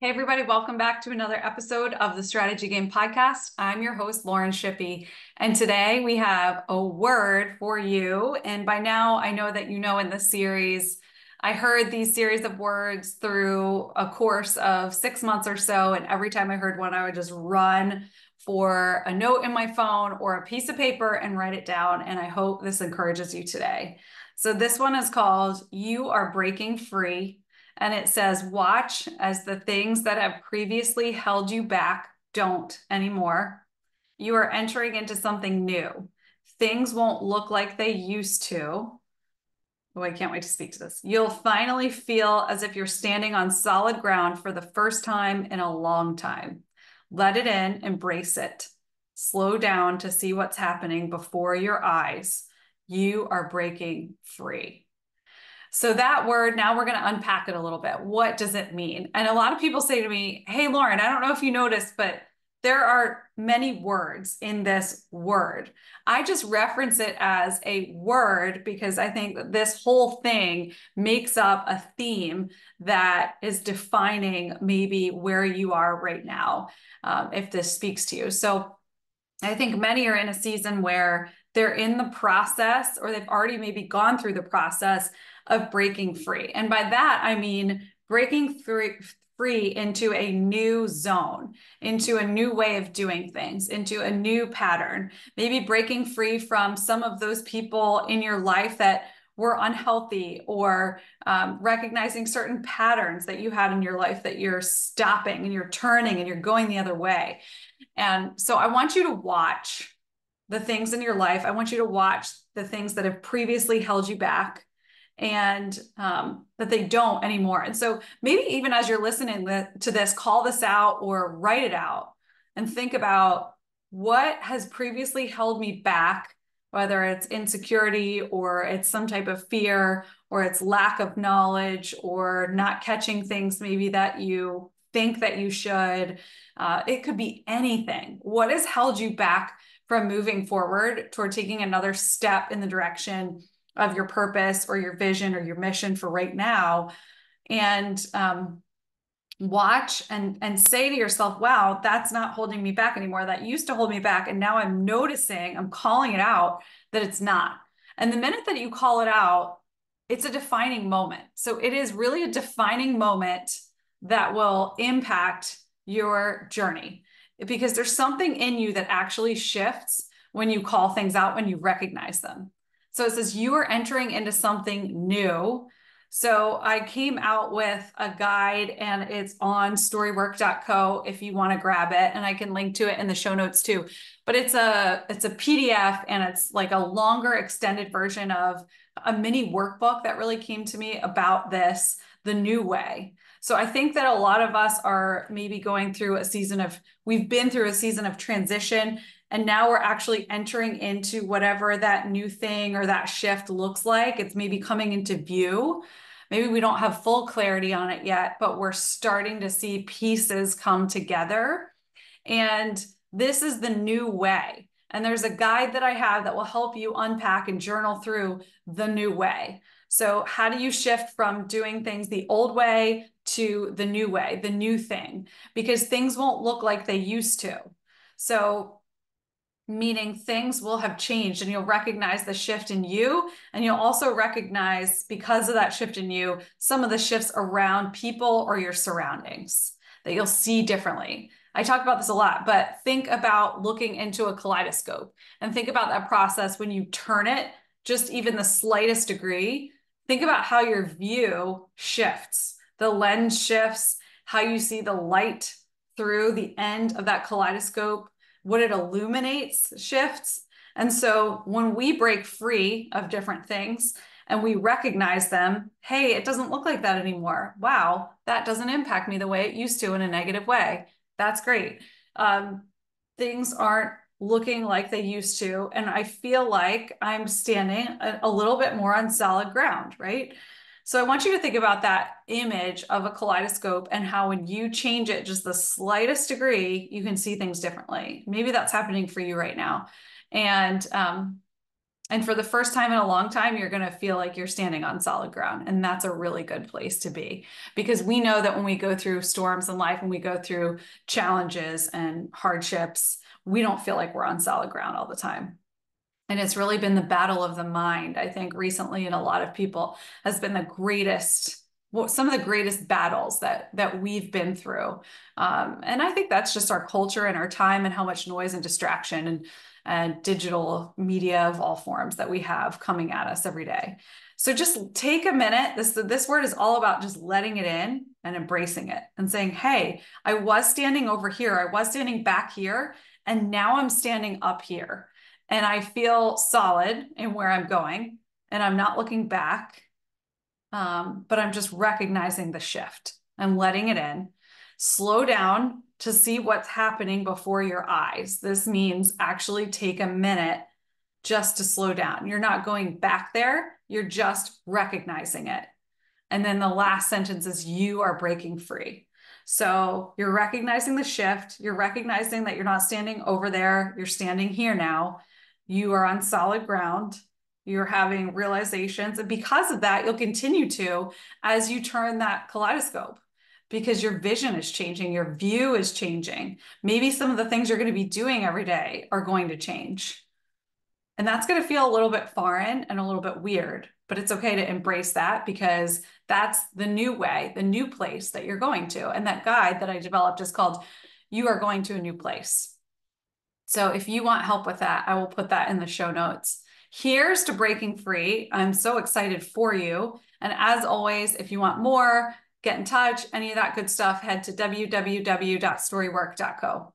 Hey, everybody, welcome back to another episode of the Strategy Game Podcast. I'm your host, Lauren Shippey, and today we have a word for you. And by now, I know that you know in this series, I heard these series of words through a course of 6 months or so, and every time I heard one, I would just run for a note in my phone or a piece of paper and write it down, and I hope this encourages you today. So this one is called You Are Breaking Free. And it says, watch as the things that have previously held you back don't anymore. You are entering into something new. Things won't look like they used to. Oh, I can't wait to speak to this. You'll finally feel as if you're standing on solid ground for the first time in a long time. Let it in, embrace it. Slow down to see what's happening before your eyes. You are breaking free. So that word, now we're going to unpack it a little bit. What does it mean? And a lot of people say to me, hey, Lauren, I don't know if you noticed, but there are many words in this word. I just reference it as a word because I think that this whole thing makes up a theme that is defining maybe where you are right now, if this speaks to you. So I think many are in a season where they're in the process or they've already maybe gone through the process of breaking free. And by that, I mean breaking free into a new zone, into a new way of doing things, into a new pattern, maybe breaking free from some of those people in your life that were unhealthy, or recognizing certain patterns that you had in your life that you're stopping and you're turning and you're going the other way. And so I want you to watch the things in your life. I want you to watch the things that have previously held you back and that they don't anymore. And so maybe even as you're listening to this, call this out or write it out and think about what has previously held me back, whether it's insecurity or it's some type of fear or it's lack of knowledge or not catching things maybe that you think that you should. It could be anything. What has held you back from moving forward toward taking another step in the direction of your purpose or your vision or your mission for right now? And watch and say to yourself, wow, that's not holding me back anymore. That used to hold me back. And now I'm noticing, I'm calling it out that it's not. And the minute that you call it out, it's a defining moment. So it is really a defining moment that will impact your journey, because there's something in you that actually shifts when you call things out, when you recognize them. So it says you are entering into something new. So I came out with a guide and it's on storywork.co if you want to grab it, and I can link to it in the show notes too. But it's a PDF, and it's like a longer extended version of a mini workbook that really came to me about this, the new way. So I think that a lot of us are maybe going through a season of, we've been through a season of transition, and now we're actually entering into whatever that new thing or that shift looks like. It's maybe coming into view. Maybe we don't have full clarity on it yet, but we're starting to see pieces come together. And this is the new way. And there's a guide that I have that will help you unpack and journal through the new way. So how do you shift from doing things the old way to the new way, the new thing? Because things won't look like they used to. So meaning things will have changed, and you'll recognize the shift in you, and you'll also recognize, because of that shift in you, some of the shifts around people or your surroundings that you'll see differently. I talk about this a lot, but think about looking into a kaleidoscope and think about that process when you turn it just even the slightest degree. Think about how your view shifts, the lens shifts, how you see the light through the end of that kaleidoscope, what it illuminates shifts. And so when we break free of different things and we recognize them, hey, it doesn't look like that anymore. Wow, that doesn't impact me the way it used to in a negative way. That's great. Things aren't looking like they used to, and I feel like I'm standing a little bit more on solid ground, right? So I want you to think about that image of a kaleidoscope and how when you change it just the slightest degree, you can see things differently. Maybe that's happening for you right now. And And for the first time in a long time, you're going to feel like you're standing on solid ground. And that's a really good place to be, because we know that when we go through storms in life, when we go through challenges and hardships, we don't feel like we're on solid ground all the time. And it's really been the battle of the mind, I think, recently, in a lot of people, has been the greatest, well, some of the greatest battles that we've been through. And I think that's just our culture and our time and how much noise and distraction and digital media of all forms that we have coming at us every day. So just take a minute. This word is all about just letting it in and embracing it and saying, hey, I was standing over here. I was standing back here, and now I'm standing up here. And I feel solid in where I'm going, and I'm not looking back, but I'm just recognizing the shift. I'm letting it in. Slow down to see what's happening before your eyes. This means actually take a minute just to slow down. You're not going back there, you're just recognizing it. And then the last sentence is you are breaking free. So you're recognizing the shift. You're recognizing that you're not standing over there. You're standing here now. You are on solid ground. You're having realizations. And because of that, you'll continue to as you turn that kaleidoscope, because your vision is changing. Your view is changing. Maybe some of the things you're going to be doing every day are going to change. And that's going to feel a little bit foreign and a little bit weird, but it's okay to embrace that, because that's the new way, the new place that you're going to. And that guide that I developed is called You Are Going to a New Place. So if you want help with that, I will put that in the show notes. Here's to breaking free. I'm so excited for you. And as always, if you want more, get in touch, any of that good stuff, head to www.storywork.co.